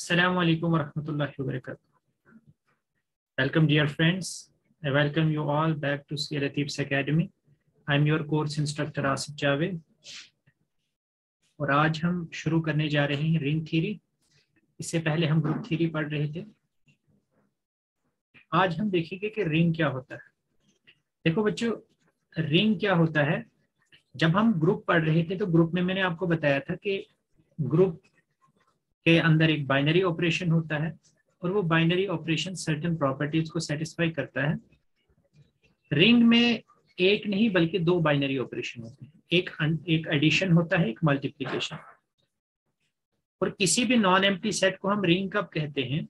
Assalamu alaikum warahmatullahi wabarakatuh. Welcome dear friends. I welcome you all back to CA Latif's Academy. I'm your course instructor Asif Javed और आज हम शुरू करने जा रहे हैं रिंग थ्योरी। इससे पहले हम ग्रुप थ्योरी पढ़ रहे थे। आज हम देखेंगे कि रिंग क्या होता है। देखो बच्चों, रिंग क्या होता है। जब हम ग्रुप पढ़ रहे थे तो ग्रुप में मैंने आपको बताया था कि ग्रुप के अंदर एक बाइनरी ऑपरेशन होता है और वो बाइनरी ऑपरेशन सर्टेन प्रॉपर्टीज को सेटिस्फाई करता है। रिंग में एक नहीं बल्कि दो बाइनरी ऑपरेशन होते हैं, एक एडिशन होता है, एक मल्टीप्लिकेशन। और किसी भी नॉन एम्प्टी सेट को हम रिंग कब कहते हैं?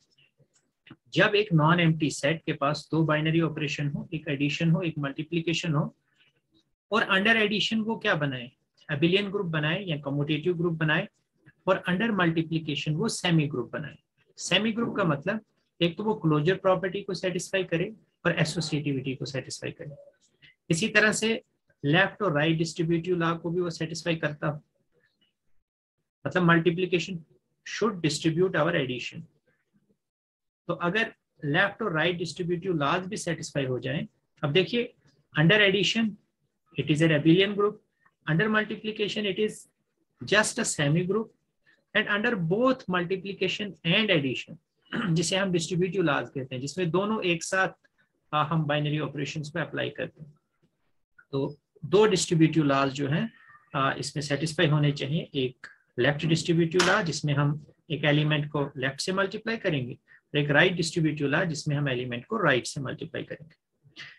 जब एक नॉन एम्प्टी सेट के पास दो बाइनरी ऑपरेशन हो, एक एडिशन हो, एक मल्टीप्लिकेशन हो, और अंडर एडिशन वो क्या बनाए, एबिलियन ग्रुप बनाए या कम्यूटेटिव ग्रुप बनाए, और अंडर मल्टीप्लिकेशन वो सेमी ग्रुप बनाए। सेमी ग्रुप का मतलब एक तो वो क्लोजर प्रॉपर्टी को सेटिस्फाई करे और एसोसिएटिविटी को सेटिस्फाई करे। इसी तरह से लेफ्ट और राइट डिस्ट्रीब्यूटिव लॉ को भी वो सेटिस्फाई करता हो। मतलब multiplication should distribute over addition. तो अगर लेफ्ट और राइट डिस्ट्रीब्यूटिव लॉज भी सेटिस्फाई हो जाए, अब देखिए, under addition it is an abelian group, under multiplication it is just a semi group, and under both multiplication and addition, जिसे हम डिस्ट्रीब्यूटिव लॉज कहते हैं, जिसमें दोनों एक साथ हम बाइनरी ऑपरेशंस पे अप्लाई करते हैं। तो दो डिस्ट्रीब्यूटिव लॉज जो हैं इसमें सेटिस्फाई होने चाहिए। एक लेफ्ट डिस्ट्रीब्यूटिव लॉ जिसमें हम एक एलिमेंट को लेफ्ट से मल्टीप्लाई करेंगे, और एक राइट डिस्ट्रीब्यूटिव लॉ जिसमें हम एलिमेंट को राइट से मल्टीप्लाई करेंगे।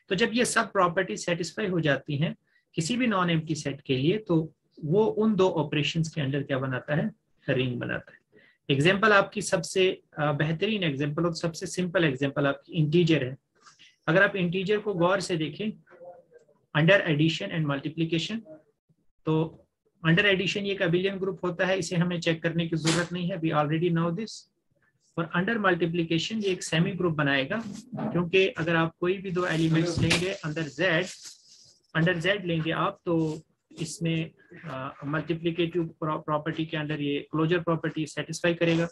तो जब ये सब प्रॉपर्टी सेटिस्फाई हो जाती हैं किसी भी नॉन एम्प्टी सेट के लिए, तो वो उन दो ऑपरेशंस के अंडर क्या बनाता है? रिंग बनाता है। एग्जाम्पल आपकी सबसे बेहतरीन एग्जाम्पल और सबसे सिंपल एग्जाम्पल आपकी इंटीजर है। अगर आप इंटीजर को गौर से देखें, अंडर एडिशन एंड मल्टीप्लिकेशन, तो अंडर एडिशन ये एक एबिलियन ग्रुप होता है, इसे हमें चेक करने की जरूरत नहीं है, वी ऑलरेडी नो दिस। और अंडर मल्टीप्लिकेशन ये एक सेमी ग्रुप बनाएगा, क्योंकि अगर आप कोई भी दो एलिमेंट्स लेंगे अंडर जेड लेंगे आप, तो इसमें मल्टीप्लिकेटिव प्रॉपर्टी के अंडर ये क्लोजर प्रॉपर्टी सेटिस्फाई करेगा,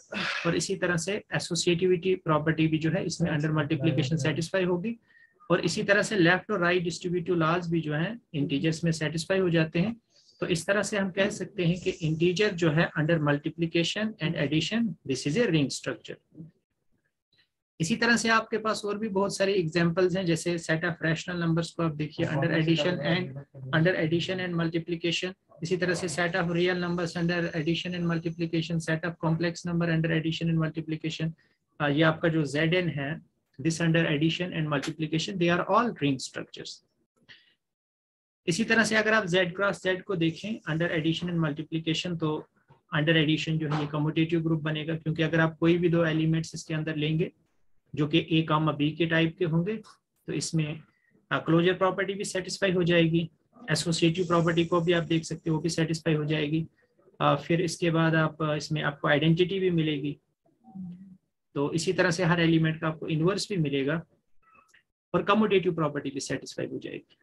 और इसी तरह से एसोसिएटिविटी प्रॉपर्टी भी जो है इसमें अंडर मल्टीप्लिकेशन सेटिस्फाई होगी। और इसी तरह से लेफ्ट और राइट डिस्ट्रीब्यूटिव लॉज भी जो है इंटीजर्स में सेटिस्फाई हो जाते हैं। तो इस तरह से हम कह सकते हैं कि इंटीजर जो है under multiplication and addition this is a ring structure. इसी तरह से आपके पास और भी बहुत सारे एग्जांपल्स हैं, जैसे सेट ऑफ रैशनल नंबर्स को आप देखिए अंडर एडिशन एंड मल्टीप्लिकेशन। इसी तरह से set of real numbers under addition and multiplication, set of complex number under addition and multiplication. ये आपका जो Zn है, this under addition and multiplication, they are all ring structures. इसी तरह से अगर आप Z क्रॉस Z को देखें अंडर एडिशन एंड मल्टीप्लिकेशन, तो अंडर एडिशन जो है ये कम्यूटेटिव ग्रुप बनेगा, क्योंकि अगर आप कोई भी दो एलिमेंट्स इसके अंदर लेंगे जो कि A, B के टाइप के होंगे, तो इसमें क्लोजर प्रॉपर्टी भी सेटिस्फाई हो जाएगी, एसोसिएटिव प्रॉपर्टी को भी आप देख सकते हो, वो भी सेटिस्फाई हो जाएगी। फिर इसके बाद आप इसमें आपको आइडेंटिटी भी मिलेगी। तो इसी तरह से हर एलिमेंट का आपको इनवर्स भी मिलेगा, और कम्यूटेटिव प्रॉपर्टी भी सेटिस्फाई हो जाएगी।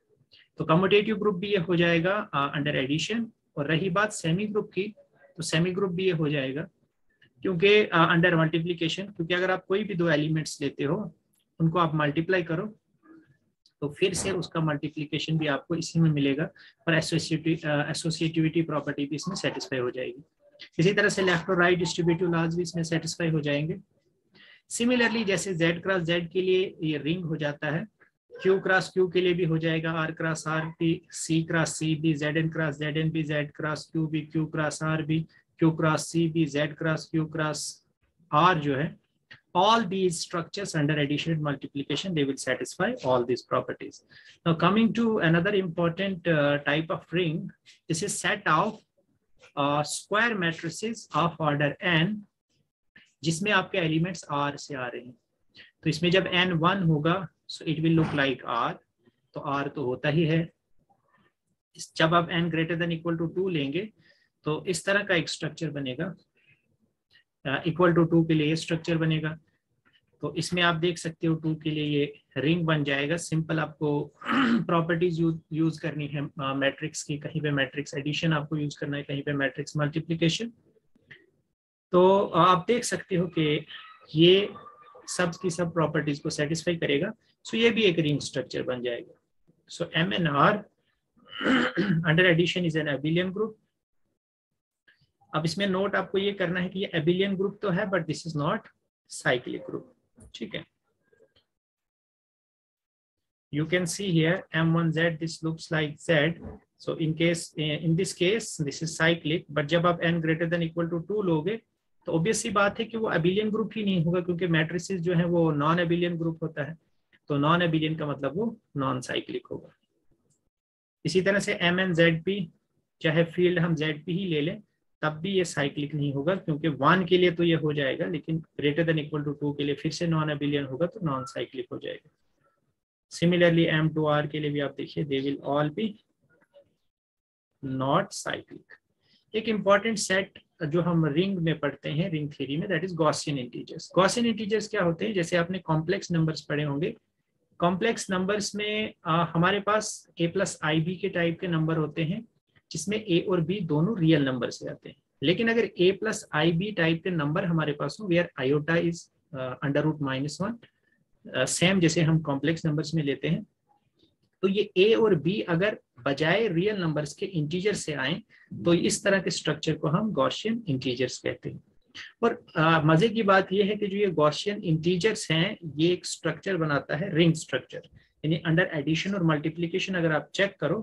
तो कम्यूटेटिव ग्रुप भी ये हो जाएगा अंडर एडिशन। और रही बात सेमी ग्रुप की, तो सेमी ग्रुप भी ये हो जाएगा क्योंकि अंडर मल्टीप्लिकेशन, क्योंकि अगर आप कोई भी दो एलिमेंट्स लेते हो, उनको आप मल्टीप्लाई करो, तो फिर से उसका मल्टीप्लिकेशन भी आपको इसी में मिलेगा, और एसोसिएटिविटी प्रॉपर्टी भी इसमें सेटिस्फाई हो जाएगी। इसी तरह से लेफ्ट और राइट डिस्ट्रीब्यूटिव लॉज भी इसमें सेटिस्फाई हो जाएंगे। सिमिलरली जैसे Z क्रॉस Z के लिए ये रिंग हो जाता है, Q क्रॉस Q के लिए भी हो जाएगा, R क्रॉस R भी, C क्रॉस C भी, Zn क्रॉस Zn भी, Z क्रॉस Q भी, Q क्रॉस R भी, Q क्रॉस C भी, Z cross Q cross R जो है, all these structures under addition and multiplication, they will satisfy all these properties. Now coming to another important type of ring, this is set of square matrices of order n, जिसमें आपके elements R से आ रहे हैं। तो इसमें जब n 1 होगा, so it will look like R, तो R तो होता ही है। जब आप n greater than equal to 2 लेंगे, तो इस तरह का एक स्ट्रक्चर बनेगा, इक्वल टू 2 के लिए ये स्ट्रक्चर बनेगा। तो इसमें आप देख सकते हो 2 के लिए ये रिंग बन जाएगा। सिंपल आपको प्रॉपर्टीज यूज करनी है मैट्रिक्स की, कहीं पे मैट्रिक्स एडिशन आपको यूज करना है, कहीं पे मैट्रिक्स मल्टीप्लिकेशन। तो आप देख सकते हो कि ये सब की सब प्रॉपर्टीज को सेटिस्फाई करेगा, सो ये भी एक रिंग स्ट्रक्चर बन जाएगा। So M N R under addition is an abelian group. अब इसमें नोट आपको ये करना है कि ये एबिलियन ग्रुप तो है but this is not cyclic group, ठीक है। You can see here M1Z, this looks like Z. So in this case this is cyclic, but जब आप n greater than equal to 2 लोगे तो ऑब्वियस सी बात है कि वो एबिलियन ग्रुप ही नहीं होगा, क्योंकि मैट्रिसेस जो है वो नॉन एबिलियन ग्रुप होता है। तो नॉन एबिलियन का मतलब वो नॉन साइक्लिक होगा। इसी तरह से MNZP, चाहे फील्ड हम ZP ही ले लें तब भी ये साइक्लिक नहीं होगा, क्योंकि 1 के लिए तो ये हो जाएगा, लेकिन ग्रेटर देन इक्वल टू 2 के लिए फिर से नॉन एबिलियन होगा, तो नॉन साइक्लिक हो जाएगा। सिमिलरली M2R के लिए भी आप देखिए, they will all B not cyclic. एक इंपॉर्टेंट सेट जो हम रिंग में पढ़ते हैं, रिंग थ्योरी में, that is Gaussian integers. Gaussian integers क्या होते हैं? जैसे आपने कॉम्प्लेक्स नंबर्स पढ़े होंगे, कॉम्प्लेक्स नंबर्स में हमारे पास a+ib के टाइप के नंबर होते हैं, जिसमें a और b दोनों रियल नंबर से आते हैं। लेकिन अगर a+ib टाइप के नंबर हमारे पास हो, वेयर आयोटा इज √-1, सेम जैसे हम कॉम्प्लेक्स नंबर्स में लेते हैं, तो ये a और b अगर बजाय रियल नंबर्स के इंटीजर से आए तो इस तरह के स्ट्रक्चर को हम गॉसियन इंटीजर्स कहते हैं। और मजे की बात यह है कि जो ये गॉसियन इंटीजर्स हैं, ये एक स्ट्रक्चर बनाता है रिंग स्ट्रक्चर। यानी अंडर एडिशन और मल्टीप्लिकेशन अगर आप चेक करो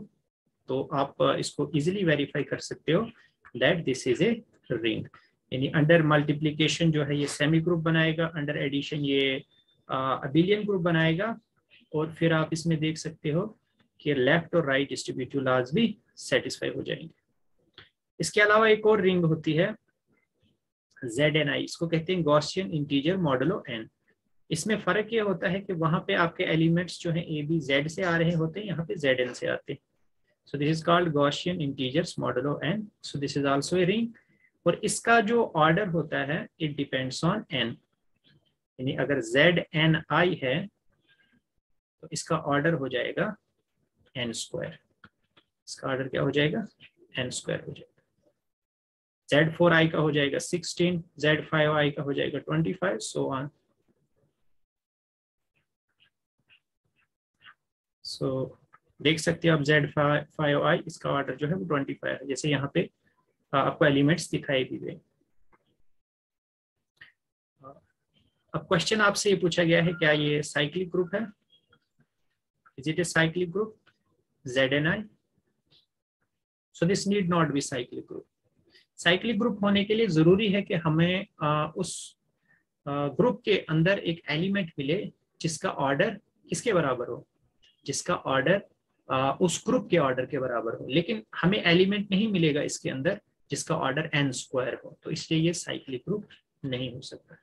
तो आप इसको इजीली वेरीफाई कर सकते हो that this is a ring. यानी अंडर मल्टीप्लिकेशन जो है ये सेमी ग्रुप बनाएगा, अंडर एडिशन ये अबिलियन ग्रुप बनाएगा, और फिर आप इसमें देख सकते हो कि लेफ्ट और राइट डिस्ट्रीब्यूटिव लॉज भी सेटिस्फाई हो जाएंगे। इसके अलावा एक और रिंग होती है ZNI, इसको कहते हैं गॉसियन इंटीजर मॉडुलो n। इसमें फर्क ये होता है कि वहां पे आपके एलिमेंट्स जो हैं A B Z से आ रहे होते हैं, यहाँ पे ZN से आते हैं। सो this is called Gaussian integers modulo n। So this is also a ring, और इसका जो ऑर्डर होता है इट डिपेंड्स ऑन n। यानी अगर ZNI है तो इसका ऑर्डर हो जाएगा n²। इसका ऑर्डर क्या हो जाएगा? n² हो जाएगा। Z4i का हो जाएगा 16, Z5i का हो जाएगा 25, सो ऑन। सो देख सकते हो आप Z5i, इसका ऑर्डर जो है वो 25 है, जैसे यहाँ पे आपको एलिमेंट्स दिखाई भी गए। अब क्वेश्चन आपसे ये पूछा गया है, क्या ये साइक्लिक ग्रुप है? Is it a cyclic group ZNI? So this need not be cyclic group. Cyclic group होने के लिए जरूरी है कि हमें उस ग्रुप के अंदर एक एलिमेंट मिले जिसका ऑर्डर किसके बराबर हो? जिसका ऑर्डर उस ग्रुप के ऑर्डर के बराबर हो। लेकिन हमें एलिमेंट नहीं मिलेगा इसके अंदर जिसका ऑर्डर n² हो, तो इसलिए ये साइक्लिक ग्रुप नहीं हो सकता।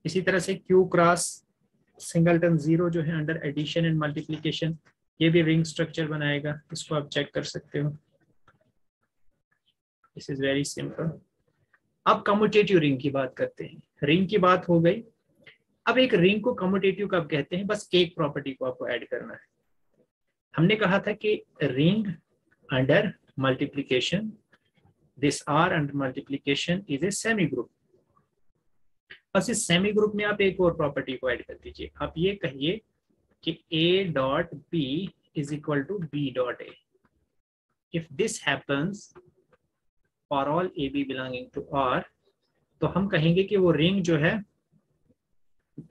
इसी तरह से Q क्रॉस सिंगलटन 0 जो है अंडर एडिशन एंड मल्टीप्लिकेशन, ये भी रिंग स्ट्रक्चर बनाएगा। इसको आप चेक कर सकते हो। This is very simple. अब कम्यूटेटिव रिंग की बात करते हैं। रिंग की बात हो गई, अब एक रिंग को कम्यूटेटिव कब कहते हैं? बस एक प्रॉपर्टी को आपको ऐड करना है। हमने कहा था कि ring under multiplication, this R under multiplication is a semi group. बस इस सेमी ग्रुप में आप एक और प्रॉपर्टी को ऐड कर दीजिए। आप ये कहिए कि A.B is equal to B.A। If this happens for all AB belonging to R, तो हम कहेंगे कि वो रिंग जो है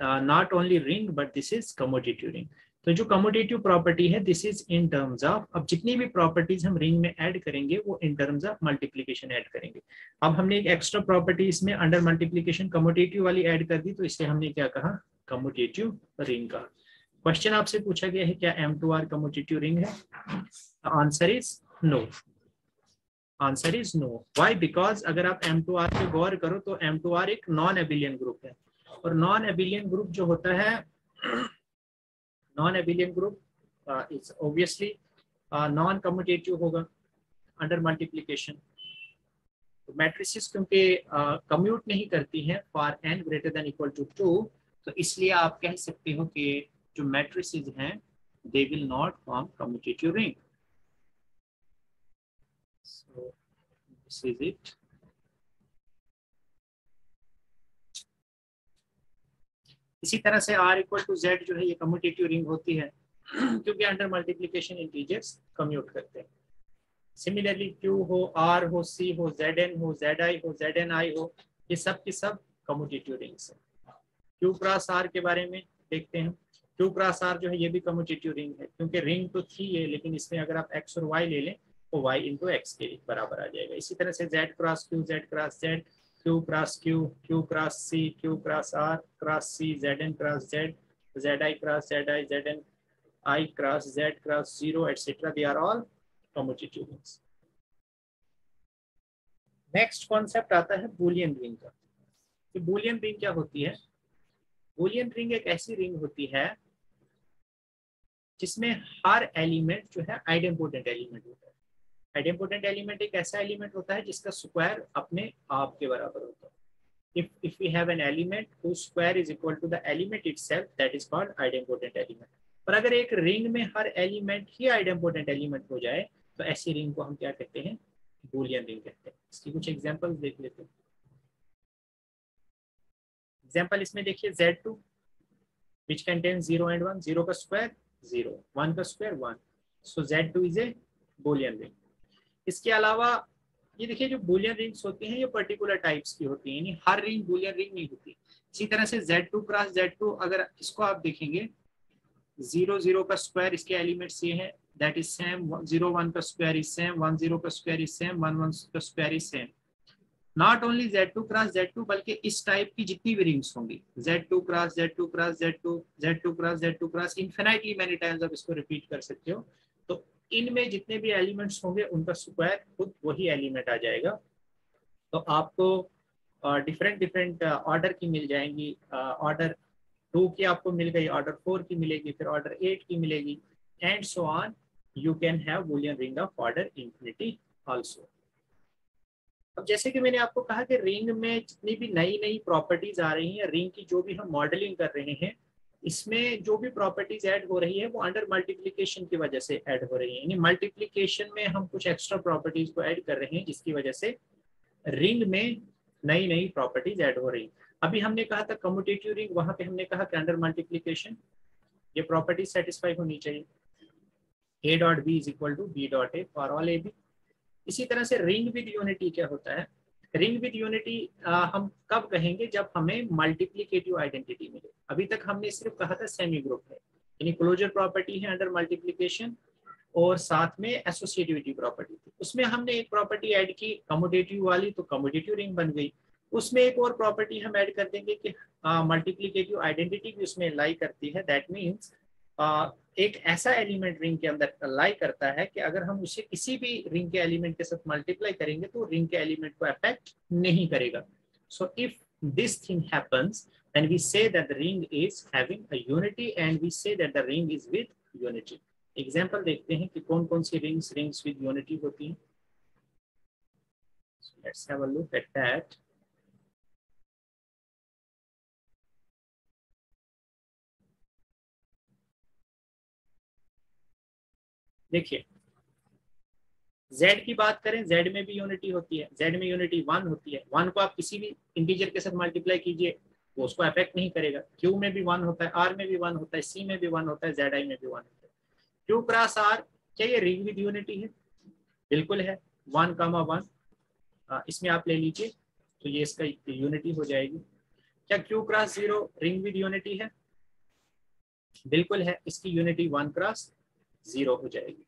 not only ring but this is commutative ring. तो जो कम्यूटेटिव प्रॉपर्टी है this is in terms of, अब जितनी भी प्रॉपर्टीज हम रिंग में ऐड करेंगे वो इन टर्म्स ऑफ मल्टीप्लिकेशन ऐड करेंगे। अब हमने एक एक्स्ट्रा प्रॉपर्टी इसमें अंडर मल्टीप्लिकेशन कम्यूटेटिव वाली ऐड कर दी, तो इससे हमने क्या कहा? कम्यूटेटिव रिंग का। क्वेश्चन आपसे पूछा गया है क्या M2R कम्यूटेटिव रिंग है? Answer is no. Answer is no. Why? Because अगर आप M2R पे गौर करो तो M2R एक नॉन एबिलियन ग्रुप है, और नॉन एबिलियन ग्रुप जो होता है, non abelian group is obviously non commutative होगा अंडर मल्टीप्लिकेशन। तो मैट्रिसेस क्योंकि कम्यूट नहीं करती हैं for n greater than equal to 2, तो इसलिए आप कह सकते हो कि जो मैट्रिसेस हैं they will not form commutative ring. So this is it. इसी तरह से r इक्वल टू z जो है ये कम्यूटेटिव रिंग होती है क्योंकि अंडर मल्टीप्लिकेशन इंटीजर्स कम्यूट करते हैं। सिमिलरली Q हो, R हो, C हो, Zn हो, Zi हो, ZnI हो, ये सब की सब कम्यूटेटिव रिंग्स है। Q क्रॉस R के बारे में देखते हैं। Q क्रॉस R जो है ये भी कम्यूटेटिव रिंग है क्योंकि रिंग तो थी ये, लेकिन इसमें अगर आप x और y ले लें तो y इंटू एक्स के बराबर आ जाएगा। इसी तरह से Z cross Q, Z cross Z, Q cross Q, Q cross C, Q cross R cross C, Zn cross Z, Zi cross Zi, Zn I cross Z क्रॉस 0 etcetera, they are all commutative rings. Next concept आता है Boolean ring का। तो Boolean ring क्या होती है? Boolean ring एक ऐसी रिंग होती है जिसमें हर एलिमेंट जो है आइडेम्पोटेंट एलिमेंट होता है। आइडेम्पोटेंट एलिमेंट एक ऐसा एलिमेंट होता है जिसका स्क्वायर अपने आप के बराबर होता है। if we have an element whose square is equal to the element itself, that is called idempotent element। पर अगर एक रिंग में हर एलिमेंट ही आइडेम्पोटेंट एलिमेंट हो जाए तो ऐसी रिंग को हम क्या कहते हैं? बूलियन रिंग कहते हैं। इसकी कुछ एग्जांपल्स देख लेते हैं। एग्जांपल इसमें देखिए Z2 which contains 0 and 1, 0 का स्क्वायर 0, 1 का square 1, so Z2 is a boolean ring। इसके अलावा ये देखिए जो बूलियन रिंग्स होती हैं ये पर्टिकुलर टाइप्स की होती हैं, यानी हर रिंग बूलियन रिंग नहीं होती। इसी तरह से Z2 क्रॉस Z2 अगर इसको आप देखेंगे 0 0 का स्क्वायर इसके एलिमेंट्स ये हैं, दैट इज सेम, 0 1 का स्क्वायर इज सेम, 1 0 का स्क्वायर इज सेम, 1 1 का square is same. Not only Z2 cross Z2 बल्कि इस टाइप की जितनी भी रिंग्स होंगी Z2 cross Z2 cross Z2, Z2 cross Z2 cross, infinitely many times आप इसको रिपीट कर सकते हो। तो इनमें जितने भी एलिमेंट्स होंगे उनका स्क्वायर खुद वही एलिमेंट आ जाएगा। तो आपको डिफरेंट डिफरेंट ऑर्डर की मिल जाएंगी। ऑर्डर 2 की आपको मिल गई, ऑर्डर 4 की मिलेगी, फिर ऑर्डर 8 की मिलेगी, and so on. You can have Boolean ring of order infinity also. अब जैसे कि मैंने आपको कहा कि रिंग में जितनी भी नई नई प्रॉपर्टीज आ रही हैं, रिंग की जो भी हम मॉडलिंग कर रहे हैं, इसमें जो भी प्रॉपर्टीज ऐड हो रही है वो अंडर मल्टीप्लिकेशन की वजह से ऐड हो रही है। यानी मल्टीप्लिकेशन में हम कुछ एक्स्ट्रा प्रॉपर्टीज को ऐड कर रहे हैं जिसकी वजह से रिंग में नई नई प्रॉपर्टीज ऐड हो रही। अभी हमने कहा था कम्यूटेटिव रिंग, वहां पे हमने कहा कि अंडर मल्टीप्लिकेशन ये प्रॉपर्टी सेटिस्फाई होनी चाहिए, a dot B is equal to B dot A for all A B. इसी तरह से रिंग विद यूनिटी क्या होता है? रिंग विद यूनिटी हम कब कहेंगे? जब हमें मल्टीप्लिकेटिव आइडेंटिटी मिले। अभी तक हमने सिर्फ कहा था सेमी ग्रुप है, यानी क्लोजर प्रॉपर्टी है अंडर मल्टीप्लिकेशन और साथ में एसोसिएटिविटी प्रॉपर्टी थी। उसमें हमने एक प्रॉपर्टी ऐड की कम्यूटेटिव वाली, तो कम्यूटेटिव रिंग बन गई। उसमें एक और प्रॉपर्टी हम ऐड कर देंगे कि मल्टीप्लिकेटिव आइडेंटिटी भी उसमें लाई करती है। दैट मीन्स एक ऐसा एलिमेंट रिंग के अंदर लाई करता है कि अगर हम उसे किसी भी रिंग के एलिमेंट के साथ मल्टीप्लाई करेंगे तो रिंग के एलिमेंट को अफेक्ट नहीं करेगा। So if this thing happens then we say that the ring is having a unity and we say that the ring is with unity। Example देखते हैं कि कौन कौन सी रिंग्स विद यूनिटी होती हैं। So let's have a look at that। देखिए Z की बात करें, Z में भी यूनिटी होती है, Z में यूनिटी 1 होती है। 1 को आप किसी भी इंटीजर के साथ मल्टीप्लाई कीजिए वो उसको अफेक्ट नहीं करेगा। Q में भी 1 होता है, R में भी 1 होता है, C में भी 1 होता है, Zi में भी 1 होता है। Q क्रॉस R क्या ये रिंग विद यूनिटी है? बिल्कुल है, 1, 1 इसमें आप ले लीजिए तो ये इसका यूनिटी हो जाएगी। क्या Q cross 0 ring with unity है? बिल्कुल है, इसकी यूनिटी 1 क्रॉस 0 हो जाएगी।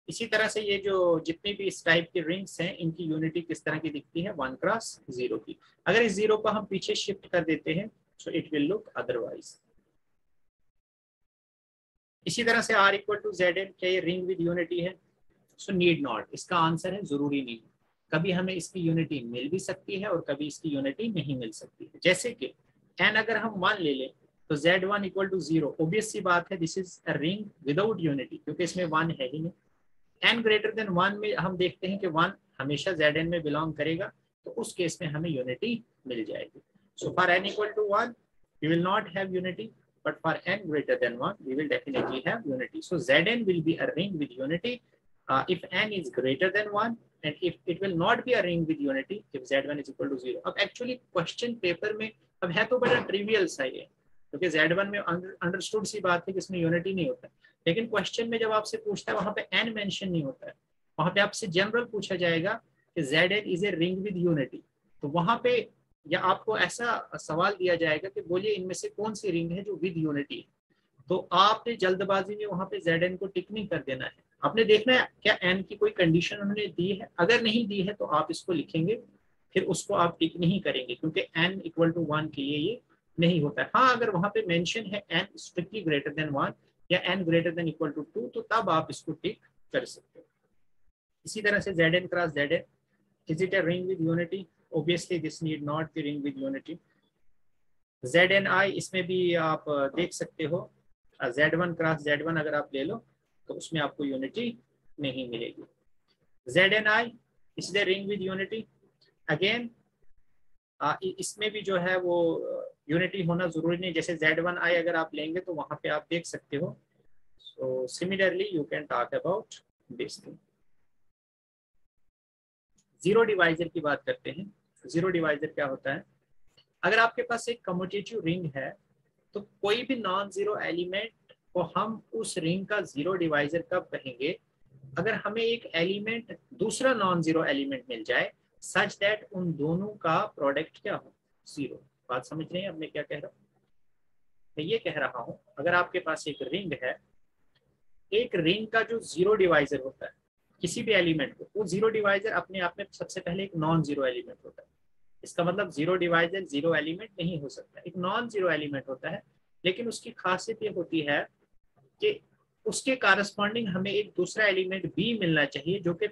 इसी तरह से ये जो जितनी भी इस टाइप की रिंग्स हैं इनकी यूनिटी किस तरह की दिखती है? 1 क्रॉस 0 की। अगर इस 0 को हम पीछे शिफ्ट कर देते हैं तो इट विल लुक अदरवाइज। इसी तरह से R इक्वल टू Zn क्या ये रिंग विद यूनिटी है? सो नीड नॉट, इसका आंसर है जरूरी नहीं। कभी हमें इसकी यूनिटी मिल भी सकती है और कभी इसकी यूनिटी नहीं मिल सकती है। जैसे कि n अगर हम 1 ले लें तो Z1 इक्वल टू 0, ऑब्वियस सी बात है this is a ring without unity क्योंकि इसमें 1 है ही नहीं। n ग्रेटर देन 1 में हम देखते हैं कि 1 हमेशा Zn में बिलोंग करेगा, तो उस केस में हमें यूनिटी मिल जाएगी। So for n equal to 1 we will not have unity, but for n greater than 1 we will definitely have unity। So Zn will be a ring with unity if n is greater than 1 and if it will not be a ring with unity if Z1 is equal to 0। अब actually question paper में अब है तो बड़ा trivial सा ये, क्योंकि Z1 में अंडरस्टूड सी बात है कि इसमें यूनिटी नहीं होता, लेकिन क्वेश्चन में जब आपसे पूछता है वहां पे n मेंशन नहीं होता है, वहां पे आपसे जनरल पूछा जाएगा कि Zn is a ring with unity, तो वहां पे या आपको ऐसा सवाल दिया जाएगा कि बोलिए इनमें से कौन सी रिंग है जो विद यूनिटी है, तो आपने जल्दबाजी में वहां पे Zn को टिक नहीं कर देना है, आपने देखना है क्या n की कोई कंडीशन उन्होंने दी है, अगर नहीं दी है तो आप इसको लिखेंगे, फिर उसको आप टिक नहीं करेंगे क्योंकि n इक्वल टू 1 के लिए ये नहीं होता है। हाँ, अगर वहां पे मेंशन है n स्ट्रिक्टली ग्रेटर देन 1 या n greater than equal to 2, तो तब आप इसको टिक कर सकते हो। इसी तरह से Zn cross Zn, is it a ring with unity? Obviously this need not be ring with unity. Zni, इसमें भी आप देख सकते हो, Z1 क्रॉस Z1 अगर आप ले लो तो उसमें आपको यूनिटी नहीं मिलेगी। Zni is the ring with unity, again इसमें भी जो है वो यूनिटी होना जरूरी नहीं, जैसे Z1i अगर आप लेंगे तो वहां पे आप देख सकते हो। So similarly you can talk about this thing. Zero divisor की बात करते हैं। जीरो डिवाइजर क्या होता है? अगर आपके पास एक कम्यूटेटिव रिंग है तो कोई भी नॉन जीरो एलिमेंट को हम उस रिंग का जीरो डिवाइजर कब कहेंगे? अगर हमें एक एलिमेंट दूसरा नॉन जीरो एलिमेंट मिल जाए सच दैट उन दोनों का प्रोडक्ट क्या हो? जीरो। बात समझ रहे हैं अब मैं क्या कह रहा हूँ? मैं ये कह रहा हूँ अगर आपके पास एक रिंग है, एक रिंग का जो जीरो डिवाइजर होता है किसी भी एलिमेंट को, वो जीरो डिवाइजर अपने आप में सबसे पहले एक नॉन जीरो एलिमेंट होता है। इसका मतलब जीरो डिवाइजर जीरो एलिमेंट नहीं हो सकता, एक नॉन जीरो एलिमेंट होता है, लेकिन उसकी खासियत ये होती है कि उसके कारस्पॉन्डिंग हमें एक दूसरा एलिमेंट बी मिलना चाहिए जो कि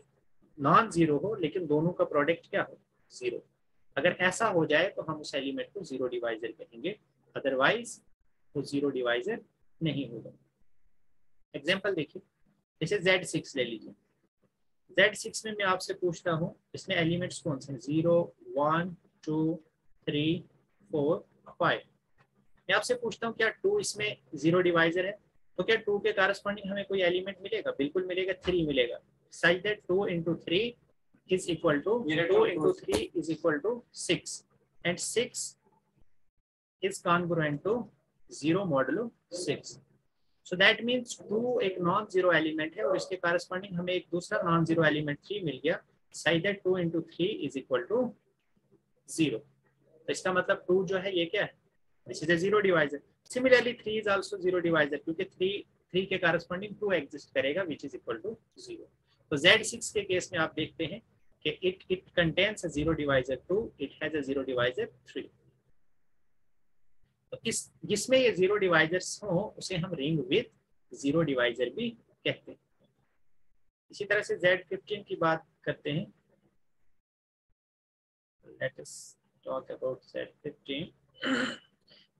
नॉन जीरो हो लेकिन दोनों का प्रोडक्ट क्या हो? जीरो। अगर ऐसा हो जाए तो हम उस एलिमेंट को जीरो डिवाइजर कहेंगे, अदरवाइज वो जीरो डिवाइजर नहीं होगा। एग्जाम्पल देखिए, जैसे Z6 ले लीजिए। Z6 में मैं आपसे पूछता हूँ इसमें एलिमेंट्स कौन से हैं? 0, 1, 2, 3, 4, 5। मैं आपसे पूछता हूँ क्या 2 इसमें जीरो डिवाइजर है? तो क्या 2 के कारस्पॉन्डिंग हमें कोई एलिमेंट मिलेगा? बिल्कुल मिलेगा, 3 मिलेगा। Such that 2 into 3 is equal to 2 into 3 is equal to 6 and 6 is congruent to 0 modulo 6। So that means 2 एक नॉन जीरो एलिमेंट है और इसके कारस्पॉन्डिंग हमें एक दूसरा नॉन जीरो एलिमेंट 3 मिल गया, such that 2 into 3 is equal to 0। तो इसका मतलब 2 जो है ये क्या है? This is a zero divisor. Similarly 3 is also zero divisor क्योंकि 3 के कारस्पॉन्डिंग 2 एग्जिस्ट करेगा विच इज इक्वल टू 0। तो Z6 के केस में आप देखते हैं कि it contains a zero divisor 2, it has a zero divisor 3। तो इस जिसमें ये जीरो डिवाइजर्स हो उसे हम रिंग विद जीरो डिवाइजर भी कहते हैं। इसी तरह से Z15 की बात करते हैं। Let us talk about Z15।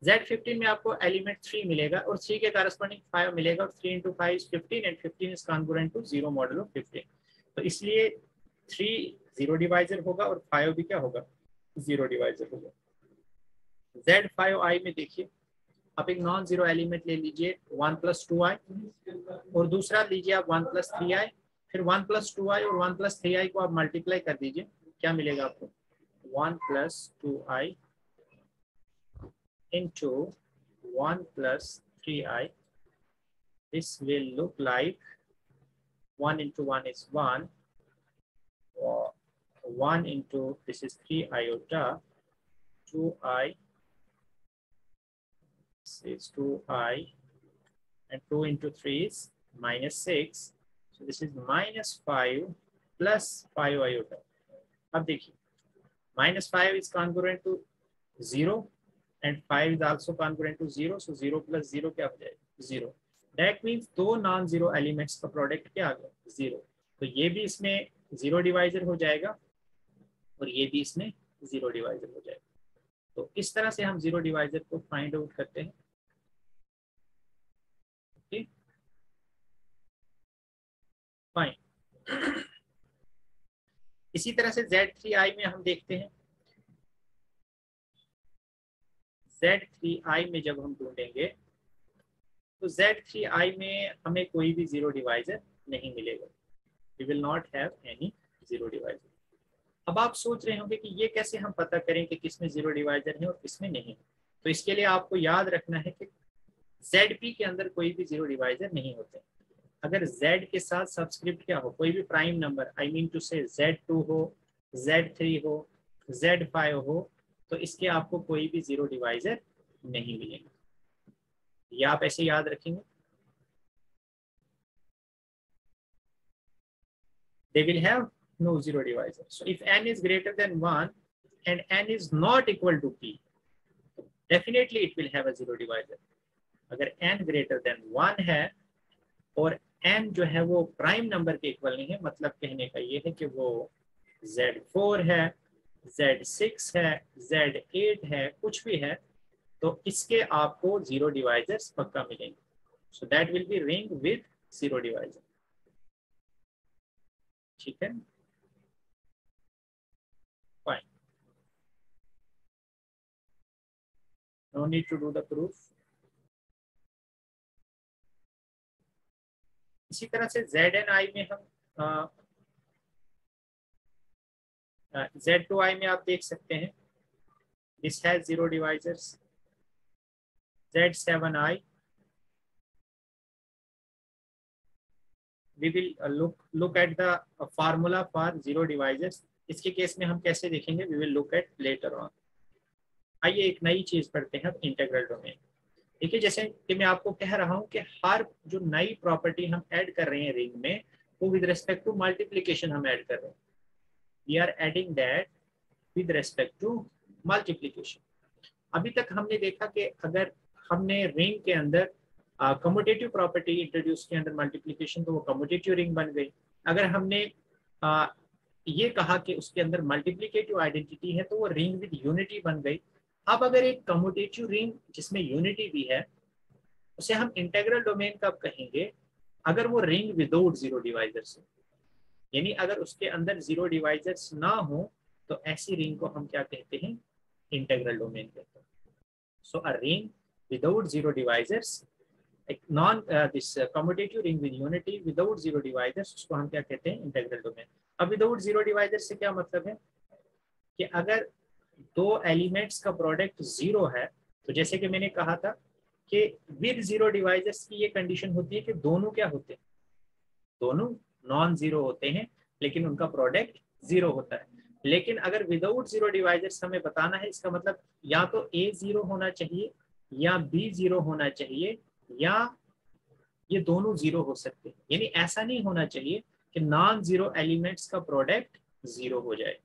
Z15 में आपको एलिमेंट 3 मिलेगा और 3 के कारस्पॉन्डिंग 5 मिलेगा और 3 into 5 is 15 and 15 is congruent to 0 modulo 15। तो इसलिए 3 जीरो डिवाइजर होगा और 5 भी क्या होगा? जीरो डिवाइजर होगा। Z5i में देखिए, आप एक नॉन जीरो एलिमेंट ले लीजिए 1 + 2i और दूसरा लीजिए आप 1 + 3i, फिर 1 + 2i और 1 + 3i को आप मल्टीप्लाई कर दीजिए, क्या मिलेगा आपको? 1 + 2i into 1 + 3i, this will look like 1 into 1 is 1, or 1 into this is 3 iota, 2i, this is 2i, and 2 into 3 is -6, so this is -5 plus 5 iota। अब देखिए -5 is congruent to 0 and 5 is also congruent to 0, so 0 plus 0 क्या हो जाएगा? 0। That means दो non zero elements का product क्या आ गया? 0। तो ये भी इसमें जीरो डिवाइजर हो जाएगा और ये भी इसमें जीरो डिवाइजर हो जाएगा। तो इस तरह से हम जीरो डिवाइजर को फाइंड आउट करते हैं। Okay, fine. इसी तरह से Z3i में हम देखते हैं। Z3i में जब हम ढूंढेंगे तो Z3i में हमें कोई भी जीरो डिवाइजर नहीं मिलेगा। We will not have any zero divisor। अब आप सोच रहे होंगे कि ये कैसे हम पता करें कि किसमें जीरो डिवाइजर है और किसमें नहीं। तो इसके लिए आपको याद रखना है कि ZP के अंदर कोई भी जीरो डिवाइजर नहीं होते। अगर Z के साथ सबस्क्रिप्ट क्या हो, कोई भी prime number, I mean two से Z2 हो, Z3 हो, Z5 हो, तो इसके आपको कोई भी जीरो डिवाइजर नहीं मिलेगा। ये आप ऐसे याद रखेंगे। They will have no zero divisor. So if n is greater than 1 and n is not equal to p, definitely it will have a zero divisor. अगर n greater than 1 है और n जो है वो प्राइम नंबर के equal नहीं है, मतलब कहने का ये है कि वो Z4 है, Z6 है, Z8 है, कुछ भी है, तो इसके आपको जीरो डिवाइजर्स पक्का मिलेंगे। So that will be ring with zero divisor. ठीक है, fine, no need to do the proof. इसी तरह से ZNI में हम Z2I में आप देख सकते हैं, this has zero divisors. Z7I we will look at the formula for zero divisors। इसके केस में हम कैसे देखेंगे, we will look at later on। आइए एक नई चीज पढ़ते हैं, इंटीग्रल डोमेन। देखिए, जैसे कि मैं आपको कह रहा हूं कि हर जो नई प्रॉपर्टी हम ऐड कर रहे हैं रिंग में, वो विद रिस्पेक्ट टू मल्टीप्लीकेशन हम ऐड कर रहे हैं। We are adding that with respect to multiplication. अभी तक हमने देखा कि अगर हमने रिंग के अंदर कम्यूटेटिव प्रॉपर्टी इंट्रोड्यूस की अंडर मल्टीप्लीकेशन, तो वो कम्यूटेटिव रिंग बन गई। अगर हमने ये कहा कि उसके अंदर मल्टीप्लीकेटिव आइडेंटिटी है, तो वो रिंग विद यूनिटी बन गई। अब अगर एक कम्यूटेटिव रिंग जिसमें यूनिटी भी है, उसे हम इंटीग्रल डोमेन कब कहेंगे, अगर वो रिंग विदाउट जीरो डिवाइजर्स हो, यानी अगर उसके अंदर जीरो डिवाइजर्स ना हो, तो ऐसी रिंग को हम क्या कहते हैं, इंटीग्रल डोमेन कहते हैं। So a ring without zero divisors, like this commutative ring with unity without zero divisors, उसको हम क्या कहते हैं, इंटीग्रल डोमेन। अब विदाउट जीरो डिवाइजर से क्या मतलब है कि अगर दो एलिमेंट्स का प्रोडक्ट जीरो है, तो जैसे कि मैंने कहा था कि विद जीरो डिवाइजर्स की ये कंडीशन होती है कि दोनों क्या होते हैं, दोनों नॉन जीरो होते हैं, लेकिन उनका प्रोडक्ट जीरो होता है। लेकिन अगर विदाउट जीरो डिवाइजर्स हमें बताना है, इसका मतलब या तो ए जीरो होना चाहिए या बी जीरो होना चाहिए, या ये दोनों जीरो हो सकते हैं। यानी ऐसा नहीं होना चाहिए कि नॉन जीरो एलिमेंट्स का प्रोडक्ट जीरो हो जाए।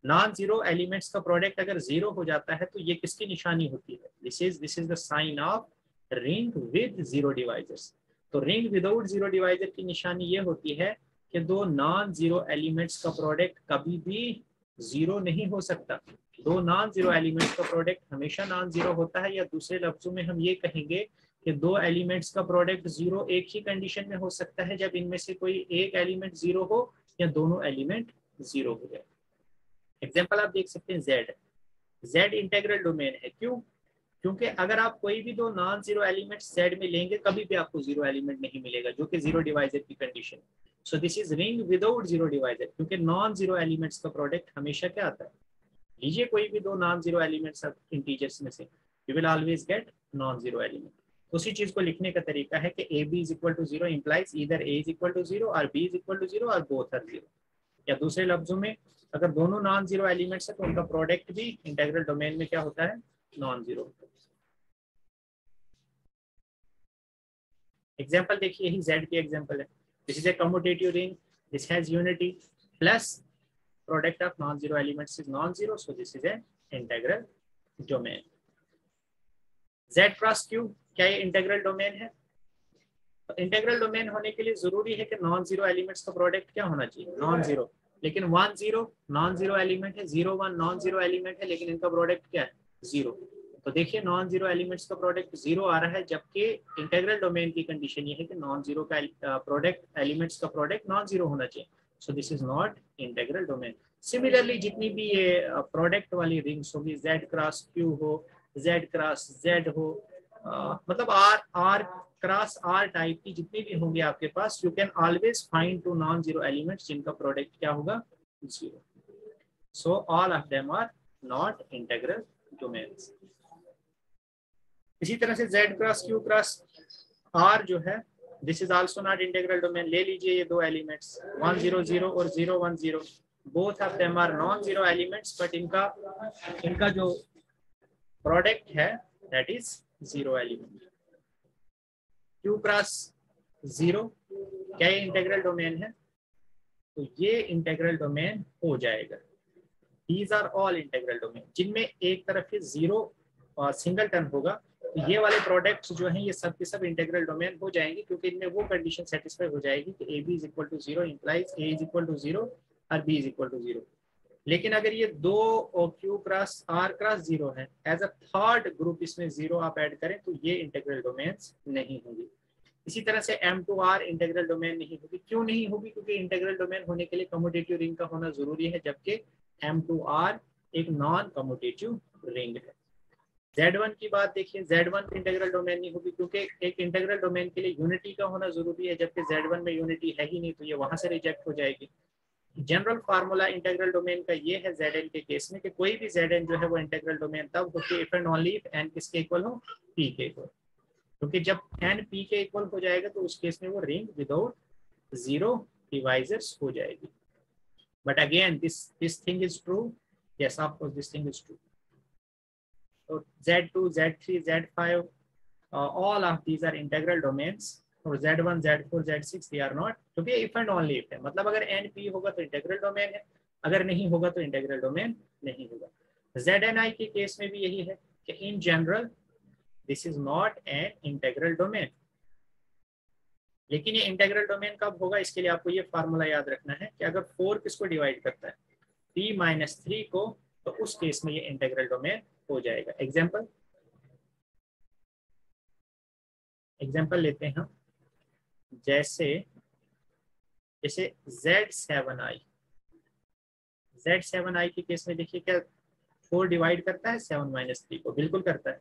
नॉन जीरो एलिमेंट्स का प्रोडक्ट अगर जीरो हो जाता है, तो ये किसकी निशानी होती है, this is the sign of ring with zero divisors. तो रिंग विदाउट जीरो डिवाइजर की निशानी ये होती है कि दो नॉन जीरो एलिमेंट्स का प्रोडक्ट कभी भी जीरो नहीं हो सकता। दो नॉन जीरो एलिमेंट्स का प्रोडक्ट हमेशा नॉन जीरो होता है, या दूसरे लफ्जों में हम ये कहेंगे कि दो एलिमेंट्स का प्रोडक्ट जीरो एक ही कंडीशन में हो सकता है, जब इनमें से कोई एक एलिमेंट जीरो हो या दोनों एलिमेंट जीरो हो जाए। एग्जाम्पल आप देख सकते हैं, जेड इंटीग्रल डोमेन है। क्यों? क्योंकि अगर आप कोई भी दो नॉन जीरो एलिमेंट जेड में लेंगे, कभी भी आपको जीरो एलिमेंट नहीं मिलेगा, जो कि जीरो डिवाइजर की condition. So this is ring without zero divisor, क्योंकि नॉन जीरो एलिमेंट्स का प्रोडक्ट हमेशा क्या आता है, लीजिए कोई भी दो नॉन जीरो एलिमेंट्स इंटीजर्स में से, you will always get non zero element. उसी चीज को लिखने का तरीका है कि a b is equal to zero implies either a is equal to zero और b is equal to zero और बोथ आर जीरो। या दूसरे लफ्जों में, अगर दोनों नॉन जीरो एलिमेंट्स है, तो उनका प्रोडक्ट भी इंटीग्रल डोमेन में क्या होता है, नॉन जीरो होता है। एग्जाम्पल देखिए, यही जेड की एग्जाम्पल है। This is a commutative ring, this has unity plus product of non zero elements is non zero, so this is A integral domain. Z cross Q, क्या ये integral domain है? तो integral domain होने के लिए जरूरी है कि नॉन जीरो एलिमेंट्स का प्रोडक्ट क्या होना चाहिए, नॉन जीरो। लेकिन 1 0 नॉन जीरो एलिमेंट है, 0 1 नॉन जीरो एलिमेंट है, लेकिन इनका प्रोडक्ट क्या है, जीरो। तो देखिए, नॉन जीरो एलिमेंट्स का प्रोडक्ट जीरो आ रहा है, जबकि इंटीग्रल डोमेन की कंडीशन ये है कि नॉन जीरो का प्रोडक्ट, एलिमेंट्स का प्रोडक्ट नॉन जीरो होना चाहिए। So this is not integral domain. Similarly जितनी भी ये प्रोडक्ट वाली रिंग्स होगी, जेड क्रॉस क्यू हो, जेड क्रॉस जेड हो, मतलब आर क्रॉस आर टाइप की जितनी भी होंगी आपके पास, you can always find two non zero elements जिनका प्रोडक्ट क्या होगा, zero. So all of them are not integral domains. इसी तरह से Z cross Q cross R जो है, this is also not integral domain. ले लीजिए ये दो एलिमेंट्स 1 0 0 और 0 1 0, both of them are non zero elements, but इनका जो प्रोडक्ट है that is zero element. Q cross 0 क्या ये इंटीग्रल डोमेन है? तो ये इंटीग्रल डोमेन हो जाएगा. These are all integral domain. जिनमें एक तरफ से जीरो सिंगल टर्म होगा, तो ये वाले प्रोडक्ट्स जो हैं ये सब के सब इंटीग्रल डोमेन हो जाएंगे, क्योंकि इनमें वो कंडीशन सेटिस्फाई हो जाएगी कि AB is equal to 0 implies A is equal to 0 और B इज इक्वल टू 0. लेकिन अगर ये दो Q क्रॉस R क्रॉस 0 है, एज अ थर्ड ग्रुप इसमें 0 आप ऐड करें तो ये इंटीग्रल डोमेन्स नहीं होंगे. इसी तरह से M2R इंटीग्रल डोमेन नहीं होगी. क्यों नहीं होगी? क्योंकि इंटीग्रल डोमेन होने के लिए कम्यूटेटिव रिंग का होना जरूरी है, जबकि M2R एक नॉन कम्यूटेटिव रिंग है. Z1 की बात देखिए, Z1 इंटीग्रल डोमेन नहीं होगी, क्योंकि एक इंटीग्रल डोमेन के लिए यूनिटी का होना जरूरी है, जबकि Z1 में यूनिटी है ही नहीं, तो ये वहां से रिजेक्ट हो जाएगी. जनरल फार्मूला इंटीग्रल डोमेन का ये है Zn के केस में कि कोई भी Zn जो है वो इंटीग्रल डोमेन तब होती है if and only if n किसके इक्वल हो? P के इक्वल. क्योंकि जब n P के इक्वल हो जाएगा तो उस केस में वो रिंग विदाउट जीरो डिवाइजर्स हो जाएगी. But again this thing is true. Yes, of course this thing is true. So Z2, Z3, Z5, all of these are integral domains. और Z1, Z4, Z6 they are not, क्योंकि if and only if है. मतलब अगर NP होगा तो integral domain है, अगर नहीं होगा तो इंटीग्रल डोमेन नहीं होगा. ZNI के केस में भी यही है कि in general this is not an integral domain. लेकिन ये इंटीग्रल डोमेन कब होगा, इसके लिए आपको ये फार्मूला याद रखना है कि अगर 4 किसको डिवाइड करता है? P-3 को, तो उस केस में ये इंटीग्रल डोमेन हो जाएगा. एग्जाम्पल लेते हैं हम. जैसे Z7i के केस में देखिए, क्या 4 डिवाइड करता है 7-3 को? बिल्कुल करता है,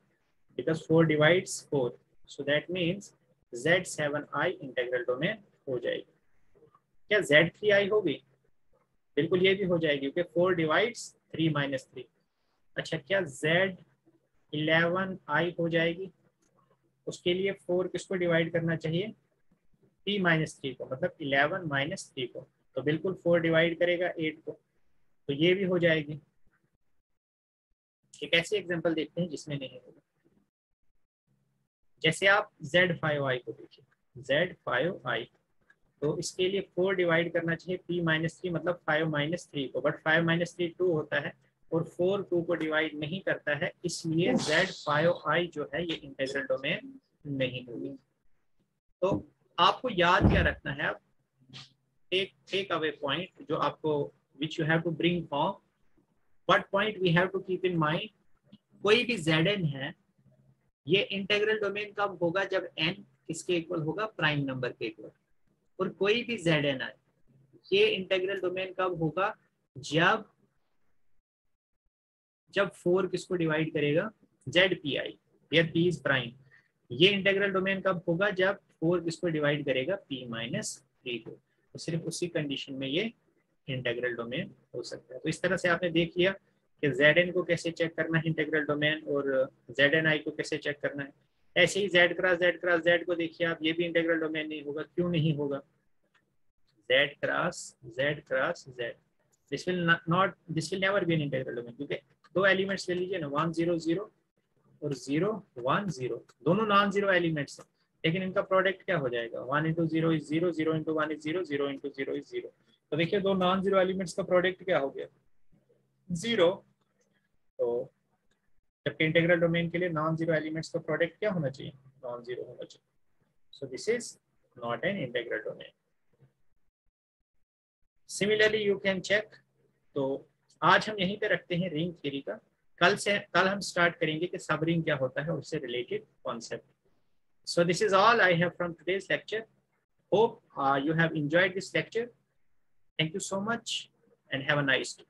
because 4 divides 4. So that means Z7i integral domain हो जाएगी. क्या Z3i होगी? बिल्कुल ये भी हो जाएगी, क्योंकि 4 डिवाइड्स 3-3. अच्छा, क्या Z11i हो जाएगी? उसके लिए 4 किसको डिवाइड करना चाहिए? P-3 को, मतलब 11-3 को. तो बिल्कुल 4 डिवाइड करेगा 8 को, तो ये भी हो जाएगी. एक ऐसे एग्जांपल देखते हैं जिसमें नहीं होगा. जैसे आप Z5i को देखिए, Z5i, तो इसके लिए 4 डिवाइड करना चाहिए P-3, मतलब 5-3 को, बट 5-3 2 होता है और 4 2 को डिवाइड नहीं करता है, इसलिए Z5i जो है ये इंटीग्रल डोमेन नहीं होगी. तो आपको याद क्या रखना है? टेक अवे पॉइंट जो आपको which you have to bring home. What point we have to keep in mind? कोई भी Zn है, ये इंटीग्रल डोमेन कब होगा? जब n किसके इक्वल होगा? प्राइम नंबर के इक्वल. और कोई भी Zn है, ये इंटीग्रल डोमेन कब होगा? जब 4 किसको डिवाइड करेगा? ZPi, where P is prime. ये इंटीग्रल डोमेन कब होगा? जब 4 किसको डिवाइड करेगा? P-3 को. तो सिर्फ उसी कंडीशन में ये इंटीग्रल डोमेन हो सकता है. तो इस तरह से आपने देख लिया कि Zn को कैसे चेक करना है इंटीग्रल डोमेन, और Zni को कैसे चेक करना है. ऐसे ही Z क्रॉस Z को देखिए आप, ये भी इंटीग्रल डोमेन नहीं होगा. क्यों नहीं होगा? Z cross Z, this will never be N integral domain, क्योंकि दो एलिमेंट्स ले लीजिए ना, 1 0 0 और 0 1 0, दोनों नॉन जीरो एलिमेंट्स हैं, लेकिन इनका प्रोडक्ट क्या हो जाएगा? 1 into 0 is 0, 0 into 1 is 0, 0 into 0 is 0. तो देखिए दो नॉन जीरो एलिमेंट्स का प्रोडक्ट क्या हो गया? 0. तो जबकि इंटीग्रल डोमेन के लिए नॉन जीरो एलिमेंट्स का प्रोडक्ट क्या होना चाहिए? नॉन जीरो होना चाहिए. So this is not an integral domain. Similarly you can check. तो आज हम यहीं पे रखते हैं रिंग थ्योरी का. कल हम स्टार्ट करेंगे कि सब रिंग क्या होता है, उससे related concept. So this is all I have from today's lecture. Hope you have enjoyed this lecture. Thank you so much and have a nice day.